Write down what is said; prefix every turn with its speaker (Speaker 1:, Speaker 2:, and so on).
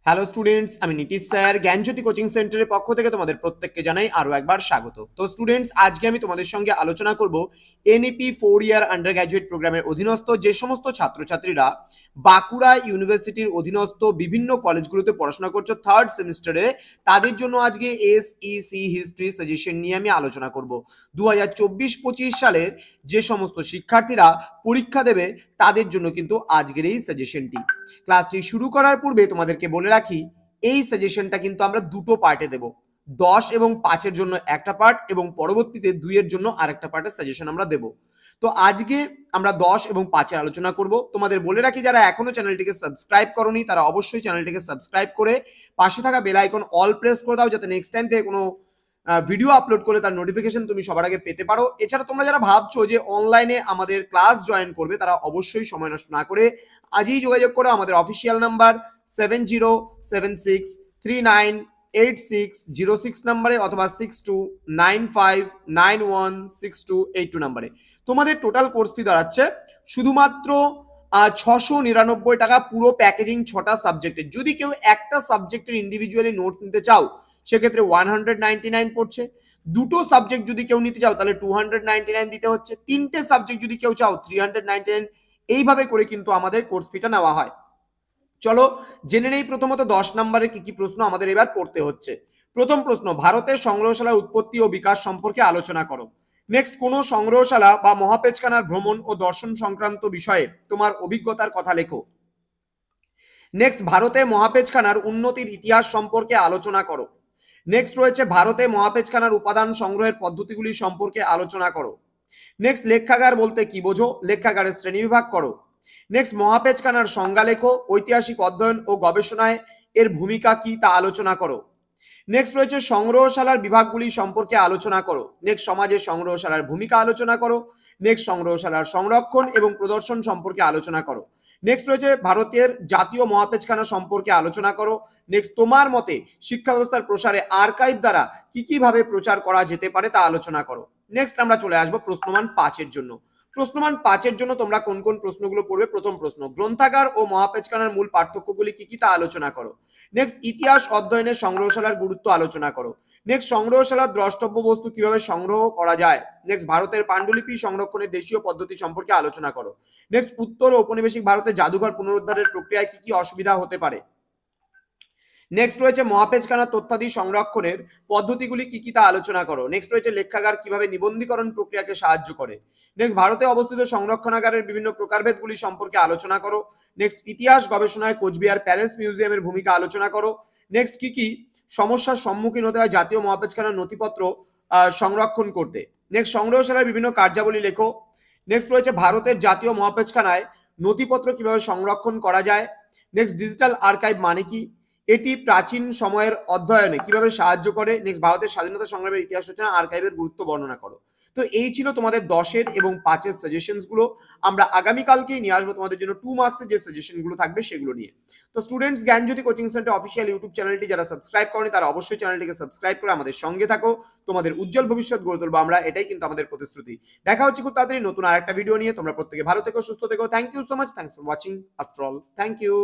Speaker 1: Hello students, আমি Nitish sir জ্ঞানজ্যোতি coaching সেন্টারের পক্ষ থেকে তোমাদের প্রত্যেককে জানাই আরো একবার স্বাগত। তো স্টুডেন্টস, আজকে আমি তোমাদের সঙ্গে আলোচনা করব এনইপি 4 ইয়ার আন্ডার গ্র্যাজুয়েট প্রোগ্রামের অধীনস্থ যে সমস্ত ছাত্রছাত্রীরা বাঁকুড়া ইউনিভার্সিটির অধীনস্থ বিভিন্ন কলেজগুলোতে পড়াশোনা করছো থার্ড সেমিস্টারে, তাদের জন্য আজকে এসইসি হিস্ট্রি সাজেশন নিয়ে আমি আলোচনা করব। 2024-25 সালের যে সমস্ত শিক্ষার্থীরা পরীক্ষা দেবে তাদের জন্য কিন্তু আজকের এই সাজেশনটি। ক্লাসটি শুরু করার পূর্বে তোমাদেরকে বলে রাখি, এই সাজেশনটা কিন্তু আমরা দুটো পার্টে দেব। 10 এবং 5-এর জন্য একটা পার্ট এবং পরবর্তীতে 2-এর জন্য আরেকটা পার্টের সাজেশন আমরা দেব। তো আজকে আমরা 10 এবং 5-এর আলোচনা করব। তোমাদের বলে রাখি, যারা এখনো চ্যানেলটিকে সাবস্ক্রাইব করোনি তারা অবশ্যই চ্যানেলটিকে সাবস্ক্রাইব করে পাশে থাকা বেল আইকন অল প্রেস করে দাও, যাতে নেক্সট টাইম থেকে কোনো ভিডিও আপলোড করে তার নোটিফিকেশন তুমি সবার আগে পেতে পারো। এছাড়া তোমরা যারা ভাবছো যে অনলাইনে আমাদের ক্লাস জয়েন করবে, তারা অবশ্যই সময় নষ্ট না করে আজই যোগাযোগ করো আমাদের অফিসিয়াল নাম্বার 7076398606 নম্বরে অথবা 6295916282 নম্বরে। তোমাদের টোটাল কোর্স ফি দাঁড়াচ্ছে শুধুমাত্র 699 টাকা, পুরো প্যাকেজিং 6টা সাবজেক্টের। যদি কেউ একটা সাবজেক্টের ইন্ডিভিজুয়ালি নোটস নিতে চাও সেক্ষেত্রে 199 পড়ছে। দুটো সাবজেক্ট যদি কেউ নিতে চাও তাহলে 299 দিতে হচ্ছে। তিনটে সাবজেক্ট যদি কেউ চাও 399। এইভাবে করে কিন্তু আমাদের কোর্স ফিটা নেওয়া হয়। চলো জেনে নেই প্রথমত 10 নম্বরে কি কি প্রশ্ন আমাদের এবার পড়তে হচ্ছে। প্রথম প্রশ্ন, ভারতের সংগ্রহশালার উৎপত্তি ও বিকাশ সম্পর্কে আলোচনা করো। নেক্সট, কোন সংগ্রহশালা বা মহাপেজখানার ভ্রমণ ও দর্শন সংক্রান্ত বিষয়ে তোমার অভিজ্ঞতার কথা লেখো। নেক্সট, ভারতে মহাপেজখানার উন্নতির ইতিহাস সম্পর্কে আলোচনা করো। নেক্সট রয়েছে ভারতে মহাপেজখানার উপাদান সংগ্রহের পদ্ধতিগুলি সম্পর্কে আলোচনা করো। নেক্সট, লেখাগার বলতে কি বোঝো, লেখাগারের শ্রেণীবিভাগ করো। নেক্সট, মহাপেজখানার সংজ্ঞা লেখো। ঐতিহাসিক অধ্যয়ন ও গবেষণায় এর ভূমিকা কি তা আলোচনা করো। নেক্সট রয়েছে সংগ্রহশালার বিভাগগুলি সম্পর্কে আলোচনা করো। নেক্সট, সমাজে সংগ্রহশালার ভূমিকা আলোচনা করো। নেক্সট, সংগ্রহশালার সংরক্ষণ এবং প্রদর্শন সম্পর্কে আলোচনা করো। নেক্সট রয়েছে ভারতের জাতীয় মহাপেজখানা সম্পর্কে আলোচনা করো। নেক্সট, তোমার মতে শিক্ষা ব্যবস্থার প্রসারে আর্কাইভ দ্বারা কি কিভাবে প্রচার করা যেতে পারে তা আলোচনা করো। নেক্সট আমরা চলে আসবো প্রশ্নমান 5-এর জন্য। প্রশ্নমান 5-এর জন্য তোমরা কোন কোন প্রশ্নগুলো পড়বে। প্রথম প্রশ্ন, গ্রন্থাগার ও মহাপেজখানার মূল পার্থক্যগুলি কি কি তা আলোচনা করো। নেক্সট, ইতিহাস অধ্যয়নে সংগ্রহশালার গুরুত্ব আলোচনা করো। নেক্সট, সংগ্রহশালার দ্রষ্টব্য বস্তু কিভাবে সংগ্রহ করা যায়। নেক্সট, ভারতের পাণ্ডুলিপি সংরক্ষণের দেশীয় পদ্ধতি সম্পর্কে আলোচনা করো। নেক্সট, উত্তর ও ঔপনিবেশিক ভারতে জাদুঘর পুনরুদ্ধারের প্রক্রিয়ায় কি কি অসুবিধা হতে পারে। নেক্সট রয়েছে মহাপেজখানার তথ্যাদি সংরক্ষণের পদ্ধতিগুলি কি কি তা আলোচনা করো। নেক্সট রয়েছে লেখাগার কিভাবে নিবন্ধীকরণ প্রক্রিয়াকে সাহায্য করে। নেক্সট, ভারতে অবস্থিত সংরক্ষণাগারের বিভিন্ন প্রকারভেদগুলি সম্পর্কে আলোচনা করো। নেক্সট, ইতিহাস গবেষণায় কোচবিহার প্যালেস মিউজিয়ামের ভূমিকা আলোচনা করো। নেক্সট, কি কি সমস্যার সম্মুখীন হতে হয় জাতীয় মহাপেজখানার নথিপত্র সংরক্ষণ করতে। নেক্সট, সংগ্রহশালার বিভিন্ন কার্যাবলী লেখো। নেক্সট রয়েছে ভারতের জাতীয় মহাপেজখানায় নথিপত্র কিভাবে সংরক্ষণ করা যায়। নেক্সট, ডিজিটাল আর্কাইভ মানে কি, এটি প্রাচীন সময়ের অধ্যয়নে কিভাবে সাহায্য করে। নেক্সট, ভারতের স্বাধীনতা সংগ্রামের ইতিহাস রচনা আর্কাইভের গুরুত্ব বর্ণনা করো। তো এই ছিল তোমাদের 10-এর এবং 5-এর সাজেশনস গুলো। আমরা আগামীকালকেই নিয়ে আসবো তোমাদের জন্য 2 মার্কসের যে সাজেশন গুলো থাকবে সেগুলো নিয়ে। তো স্টুডেন্টস, জ্ঞানজ্যোতি কোচিং সেন্টার অফিসিয়াল ইউটিউব চ্যানেলটি যারা সাবস্ক্রাইব করেনি তারা অবশ্যই চ্যানেলটিকে সাবস্ক্রাইব করে আমাদের সঙ্গে থাকো। তোমাদের উজ্জ্বল ভবিষ্যৎ গড়ে তুলবো আমরা, এটাই কিন্তু আমাদের প্রতিশ্রুতি। দেখা হচ্ছে খুব তাড়াতাড়ি নতুন আরেকটা ভিডিও নিয়ে। তোমরা প্রত্যেকে ভালো থেকো, সুস্থ থেকো। Thank you so much. Thanks for watching. After all, thank you.